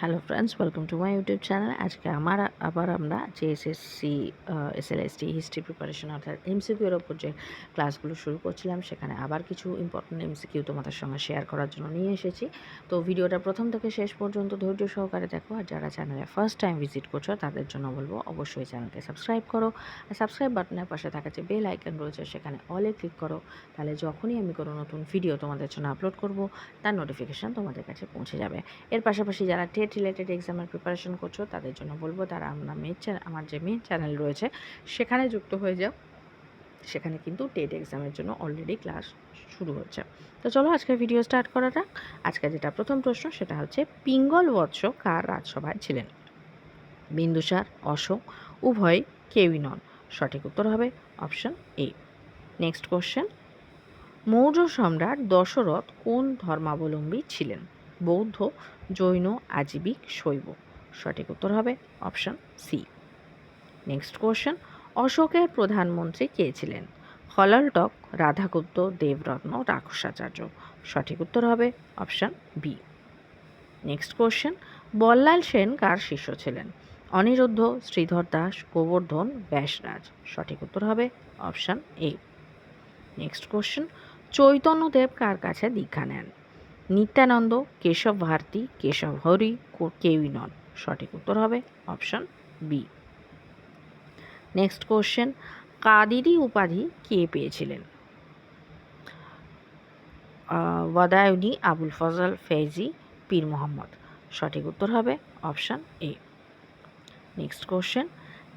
Hello friends, welcome to my YouTube channel. আজকে আবার আমরা যে এসএসসি এসএলএসটি হিস্ট্রি প্রিপারেশন অর্থাৎ এমসিকিউ এর ওপর যে ক্লাসগুলো শুরু করছিলাম, সেখানে আবার কিছু ইম্পর্টেন্ট এমসিকিউ তোমাদের সঙ্গে শেয়ার করার জন্য নিয়ে এসেছি। তো ভিডিওটা প্রথম থেকে শেষ পর্যন্ত ধৈর্য সহকারে দেখো। আর যারা চ্যানেলে ফার্স্ট টাইম ভিজিট করছো তাদের জন্য বলবো অবশ্যই চ্যানেলকে সাবস্ক্রাইব করো। আর সাবস্ক্রাইব বাটনের পাশে থাকা যে বেল আইকন রয়েছে সেখানে অলে ক্লিক করো। তাহলে যখনই আমি কোনো নতুন ভিডিও তোমাদের জন্য আপলোড করব তার নোটিফিকেশান তোমাদের কাছে পৌঁছে যাবে। এর পাশাপাশি যারা টেট রিলেটেড এক্সামের প্রিপারেশন করছো তাদের জন্য বলবো তারা আমার যে মেন চ্যানেল রয়েছে সেখানে যুক্ত হয়ে যাও। সেখানে কিন্তু টেট এক্সামের জন্য অলরেডি ক্লাস শুরু হচ্ছে। তো চলো আজকের ভিডিও স্টার্ট করা যাক। আজকে যেটা প্রথম প্রশ্ন সেটা হচ্ছে, পিঙ্গল বৎস কার রাজসভায় ছিলেন? বিন্দুসার, অশোক, উভয়, কেউই নন। সঠিক উত্তর হবে option A. Next question, Maurya সম্রাট দশরথ কোন ধর্মাবলম্বী ছিলেন? বৌদ্ধ, জৈন, আজীবিক, শৈব। সঠিক উত্তর হবে অপশন সি। নেক্সট কোশ্চেন, অশোকের প্রধানমন্ত্রী কে ছিলেন? হলালটক, রাধাগুপ্ত, দেবরত্ন, রাক্ষসাচার্য। সঠিক উত্তর হবে option B. Next question, Ballal Sen কার শিষ্য ছিলেন? অনিরুদ্ধ, শ্রীধর দাস, গোবর্ধন, ব্যাসরাজ। সঠিক উত্তর হবে option A. Next question, Chaitanyadev কার কাছে দীক্ষা নেন? নিত্যানন্দ, কেশব ভারতী, কেশব হরি, কেউই নন। সঠিক উত্তর হবে option B. Next question, Qadiri উপাধি কে পেয়েছিলেন? ওয়াদায়ুনি, আবুল ফজল, ফেজি, পীর মোহাম্মদ। সঠিক উত্তর হবে অপশন এ। নেক্সট কোশ্চেন,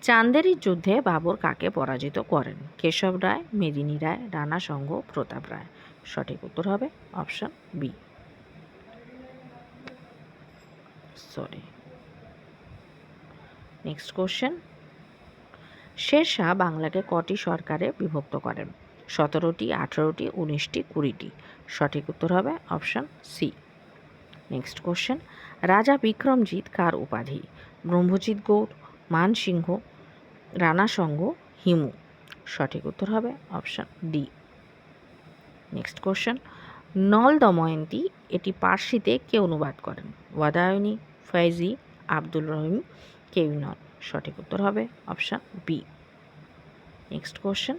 চান্দেরির যুদ্ধে বাবর কাকে পরাজিত করেন? কেশব রায়, মেদিনী রায়, রানা সঙ্গ, প্রতাপ রায়। সঠিক উত্তর হবে option B. Next question, Shershah বাংলাকে কটি সরকারে বিভক্ত করেন? 17টি, 18টি, 19টি, 20টি। সঠিক উত্তর হবে অপশন সি। নেক্সট কোশ্চেন, রাজা বিক্রমজিৎ কার উপাধি? ব্রহ্মজিৎ গৌড়, মানসিংহ, রানাসঙ্গ, হিমু। সঠিক উত্তর হবে অপশন ডি। নেক্সট কোশ্চেন, নল দময়ন্তী এটি পার্সিতে কে অনুবাদ করেন? ওয়াদায়নী, ফয়েজি, আব্দুল রহিম, কেউই নন। সঠিক উত্তর হবে অপশন বি। নেক্সট কোশ্চেন,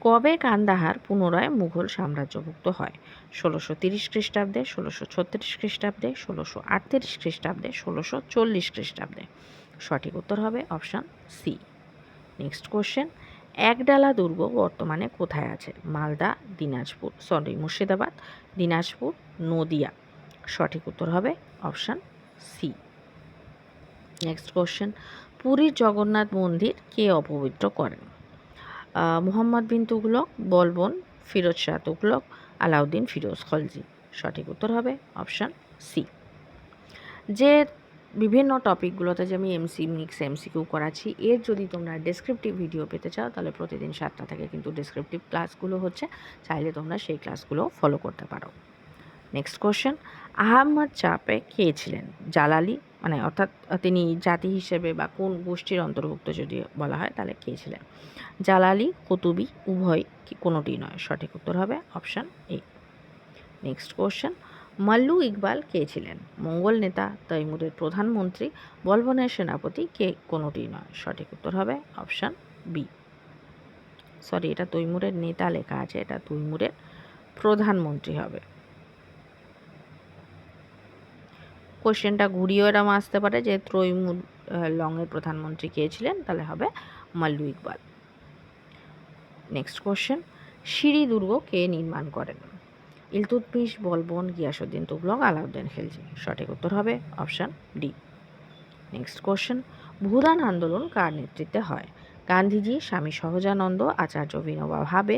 কবে কান্দাহার পুনরায় মুঘল সাম্রাজ্যভুক্ত হয়? 1630 খ্রিস্টাব্দে, 1636 খ্রিস্টাব্দে, 1638 খ্রিস্টাব্দে, 1640 খ্রিস্টাব্দে। সঠিক উত্তর হবে option C. Next question, Ekdala দুর্গ বর্তমানে কোথায় আছে? মালদা, মুর্শিদাবাদ, দিনাজপুর, নদিয়া। সঠিক উত্তর হবে অপশন সি। নেক্সট কোশ্চেন, পুরীর জগন্নাথ মন্দির কে অপবিত্র করেন? মুহাম্মদ বিন তুগলক, বলবন, ফিরোজ শাহ তুগলক, আলাউদ্দিন ফিরোজ খলজি। সঠিক উত্তর হবে অপশান সি। যে বিভিন্ন টপিকগুলোতে যে আমি এমসিকিউ করাচ্ছি, এর যদি তোমরা ডেসক্রিপটিভ ভিডিও পেতে চাও তাহলে প্রতিদিন 7টা থেকে কিন্তু ডেসক্রিপটিভ ক্লাসগুলো হচ্ছে, চাইলে তোমরা সেই ক্লাসগুলো ফলো করতে পারো। নেক্সট কোশ্চেন, আহমদ চাপে কে ছিলেন? জালালি, মানে অর্থাৎ তিনি জাতি হিসেবে বা কোন গোষ্ঠীর অন্তর্ভুক্ত যদি বলা হয় তাহলে কে ছিলেন? জালালি, কুতুবি, উভয়, কি কোনোটি নয়। সঠিক উত্তর হবে option A. Next question, Mallu Iqbal কে ছিলেন? মঙ্গল নেতা, তৈমুরের প্রধানমন্ত্রী, বলবনের সেনাপতি, কে কোনোটি নয়। সঠিক উত্তর হবে অপশান বি। এটা তৈমুরের নেতা লেখা আছে, এটা তৈমুরের প্রধানমন্ত্রী হবে। কোশ্চেনটা ঘুরিয়েও এরম আসতে পারে যে তৈমুর লংয়ের প্রধানমন্ত্রী কে ছিলেন, তাহলে হবে মাল্লু ইকবাল। নেক্সট কোশ্চেন, সিরি দুর্গ কে নির্মাণ করেন? ইলতুৎমিশ, বলবন, গিয়াসউদ্দিন তুগলক, আলাউদ্দিন খিলজি। সঠিক উত্তর হবে option D. Next question, Bhoodan আন্দোলন কার নেতৃত্বে হয়? গান্ধীজি, স্বামী সহজানন্দ, আচার্য বিনোবা ভাবে,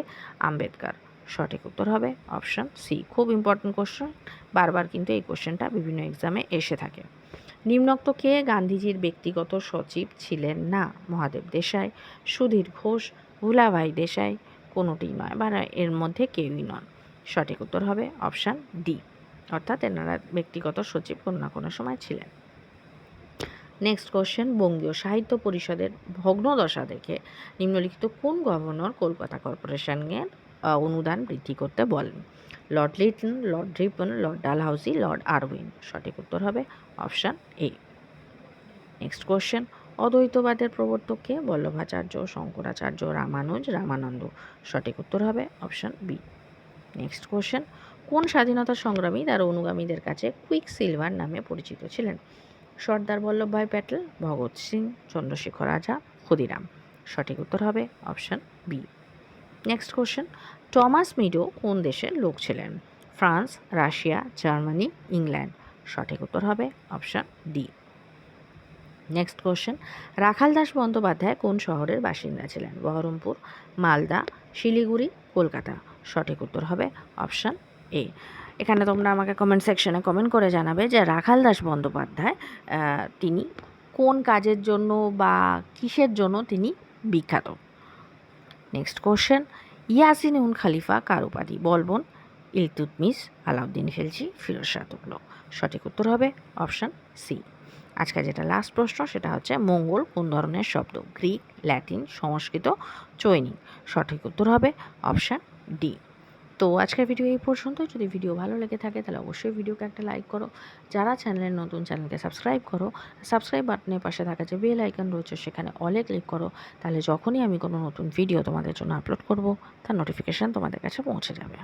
আম্বেদকর। সঠিক উত্তর হবে অপশান সি। খুব ইম্পর্টেন্ট কোশ্চেন, বারবার কিন্তু এই কোশ্চেনটা বিভিন্ন এক্সামে এসে থাকে। নিম্নোক্ত কে গান্ধীজির ব্যক্তিগত সচিব ছিলেন না? মহাদেব দেশাই, সুধীর ঘোষ, ভুলাভাই দেশাই, কোনোটি নয়, বা এর মধ্যে কেউই নন। সঠিক উত্তর হবে অপশান ডি, অর্থাৎ এনারা ব্যক্তিগত সচিব কোনো না কোনো সময় ছিলেন। নেক্সট কোশ্চেন, বঙ্গীয় সাহিত্য পরিষদের ভগ্নদশা দেখে নিম্নলিখিত কোন গভর্নর কলকাতা কর্পোরেশনের অনুদান বৃদ্ধি করতে বলেন? Lord Liton, Lord Ripon, Lord Dalhousie, Lord Irwin. সঠিক উত্তর হবে অপশান এ। নেক্সট কোশ্চেন, অদ্বৈতবাদের প্রবর্তক কে? বল্লভাচার্য, শঙ্করাচার্য, রামানুজ, রামানন্দ। সঠিক উত্তর হবে অপশান বি। নেক্সট কোশ্চেন, কোন স্বাধীনতা সংগ্রামী তার অনুগামীদের কাছে কুইক সিলভার নামে পরিচিত ছিলেন? সর্দার বল্লভভাই প্যাটেল, ভগৎ সিং, চন্দ্রশেখর আজাদ, ক্ষুদিরাম। সঠিক উত্তর হবে option B. Next question, Thomas Meadow কোন দেশের লোক ছিলেন? France, Russia, Germany, England. সঠিক উত্তর হবে option D. Next question, Rakhaldas Bandyopadhyay কোন শহরের বাসিন্দা ছিলেন? বহরমপুর, মালদা, শিলিগুড়ি, কলকাতা। সঠিক উত্তর হবে অপশান এ। এখানে তোমরা আমাকে কমেন্ট সেকশনে কমেন্ট করে জানাবে যে রাখালদাস বন্দ্যোপাধ্যায় তিনি কোন কাজের জন্য বা কিসের জন্য তিনি বিখ্যাত? নেক্সট কোশ্চেন, ইয়াসিন উল খলিফা কার উপাধি? বলবন, ইলতুৎমিশ, আলাউদ্দিন খিলজি, ফিরোজ শাহ তুগলক। সঠিক উত্তর হবে অপশান সি। আজকে যেটা লাস্ট প্রশ্ন সেটা হচ্ছে মঙ্গল কোন ধরনের শব্দ? গ্রিক, ল্যাটিন, সংস্কৃত, চৈনিক। সঠিক উত্তর হবে অপশান ডি। তো আজকের ভিডিও এই পর্যন্ত। যদি ভিডিও ভালো লেগে থাকে তাহলে অবশ্যই ভিডিওকে একটা লাইক করো। যারা চ্যানেলের নতুন, চ্যানেলকে সাবস্ক্রাইব করো। সাবস্ক্রাইব বাটনের পাশে থাকা যে বেল আইকন রয়েছে সেখানে অলে ক্লিক করো। তাহলে যখনই আমি কোনো নতুন ভিডিও তোমাদের জন্য আপলোড করব তার নোটিফিকেশান তোমাদের কাছে পৌঁছে যাবে।